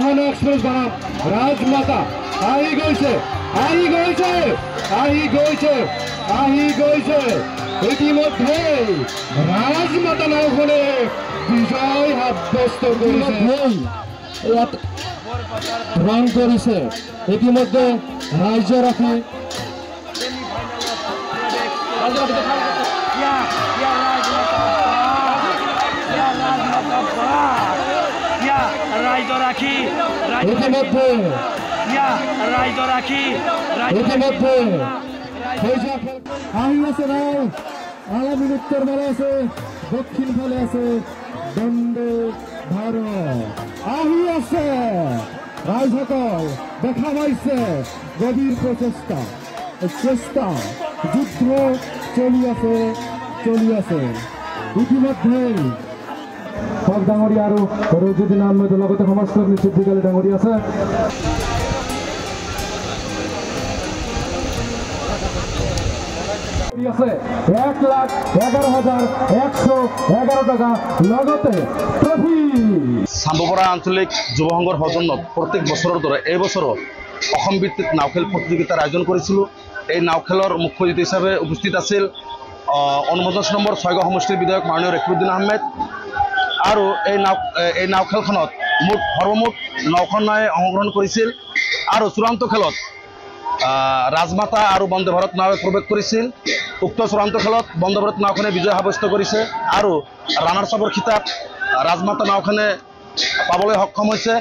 महान एक्सप्रेस बनाम राजमाता आহি গৈছে ইতিমধ্যে ৰাজমাতা নাওখনে বিজয় সাব্যস্ত কৰিছে ৰং কৰিছে ইতিমধ্যে ৰাজ্যৰাখী উত্তর বেলা আছে দক্ষিণ ফালে আছে বন্দে ভারত আহি আছে রাইজসকল দেখা পাইছে গভীর প্রচেষ্টা যুদ্ধ চলি আছে ইতিমধ্যে হক ডাঙৰীয়া আৰু ৰজুদ্দিন আহমেদৰ লগতে সমাজকৰ্মী সিদ্ধিকালী ডাঙৰীয়া আছে আছে 1,11,111 টাকা লগতে ট্ৰফি চাম্বপাৰা আঞ্চলিক যুৱ সংঘৰ সৌজন্যত প্ৰত্যেক বছৰৰ দৰে এই বছৰো অসম ভিত্তিক নাও খেল প্ৰতিযোগিতাৰ আয়োজন কৰিছিলোঁ। এই নাও খেলৰ মুখ্য অতিথি হিচাপে উপস্থিত আছিল অনুমোদন নম্বৰ 6 সমষ্টিৰ বিধায়ক মাননীয় ৰেখুদ্দিন আহমেদ আৰু এই নাও খেলখনত সৰ্বমুঠ 9খন নাৱে অংশগ্ৰহণ কৰিছিল আৰু চূড়ান্ত খেলত ৰাজমাতা আৰু বন্দে ভাৰত নাৱে প্ৰৱেশ কৰিছিল। উক্ত চূড়ান্ত খেলত বন্দে ভাৰত নাওখনে বিজয় সাব্যস্ত কৰিছে আৰু ৰানাৰ্ছ আপৰ খিতাপ ৰাজমাতা নাওখনে পাবলৈ সক্ষম হৈছে।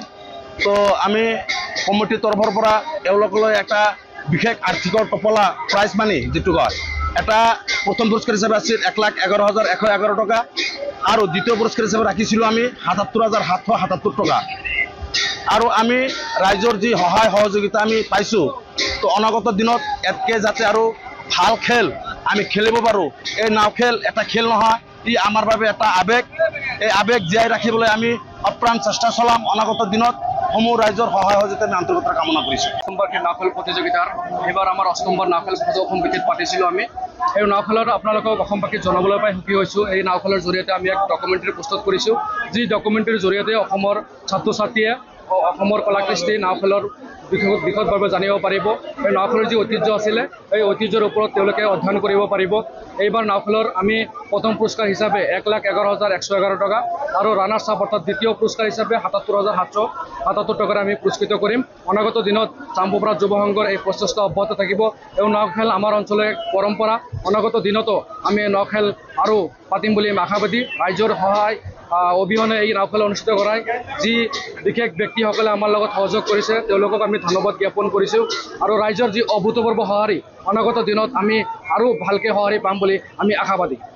তো আমি কমিটিৰ তৰফৰ পৰা এওঁলোকলৈ এটা বিশেষ আৰ্থিকৰ টোপোলা প্ৰাইজ মানি যিটো কয় এটা প্ৰথম পুৰস্কাৰ হিচাপে আছিল 1,11,111 টকা আৰু দ্বিতীয় পুৰস্কাৰ হিচাপে ৰাখিছিলোঁ আমি 77,777 টকা আৰু আমি ৰাইজৰ যি সহায় সহযোগিতা আমি পাইছোঁ তো অনাগত দিনত এতকে যাতে আৰু ভাল খেল আমি খেলিব পাৰোঁ। এই নাও খেল এটা খেল নহয়, ই আমাৰ বাবে এটা আবেগ। এই আবেগ জীয়াই ৰাখিবলৈ আমি অপ্ৰাণ চেষ্টা চলাম। অনাগত দিনত সমূহ ৰাইজৰ সহায় সহযোগিতা আমি আন্তৰিকতাৰে কামনা কৰিছোঁ। অষ্টমবাৰ নাও খেল প্ৰতিযোগিতাৰ এইবাৰ আমাৰ অষ্টমবাৰ নাও খেল অসম ভিত্তিত পাতিছিলোঁ আমি। এই নাও খেলত আপোনালোকক অসমবাসীক জনাবলৈ পাই সুখী হৈছোঁ। এই নাও খেলৰ জৰিয়তে আমি এক ডকুমেণ্টাৰী প্ৰস্তুত কৰিছোঁ, যি ডকুমেণ্টাৰীৰ জৰিয়তে অসমৰ ছাত্ৰ ছাত্ৰীয়ে অসমৰ কলা কৃষ্টি নাও খেলৰ বিশদভাৱে জানিব পাৰিব। এই নাও খেলৰ যি ঐতিহ্য আছিলে এই ঐতিহ্যৰ ওপৰত তেওঁলোকে অধ্যয়ন কৰিব পাৰিব। এইবাৰ নাও খেলৰ আমি প্ৰথম পুৰস্কাৰ হিচাপে 1,11,111 টকা আৰু ৰানাৰ্ছ আপ অৰ্থাৎ দ্বিতীয় পুৰস্কাৰ হিচাপে 77,777 টকাৰে আমি পুৰস্কৃত কৰিম। অনাগত দিনত চাম্বপাৰা যুৱ সংঘৰ এই প্ৰচেষ্টা অব্যাহত থাকিব। এই নাও খেল আমাৰ অঞ্চলৰ এক পৰম্পৰা। অনাগত দিনতো আমি নাও খেল আৰু পাতিম বুলি আমি আশাবাদী। ৰাইজৰ সহায় অবিহনে এই নাও খেল অনুষ্ঠিত কৰাই যি বিশেষ ব্যক্তিসকলে আমাৰ লগত সহযোগ কৰিছে তেওঁলোকক আমি ধন্যবাদ জ্ঞাপন কৰিছোঁ আৰু ৰাইজৰ যি অভূতপূৰ্ব সঁহাৰি অনাগত দিনত আমি আৰু ভালকৈ সঁহাৰি পাম বুলি আমি আশাবাদী।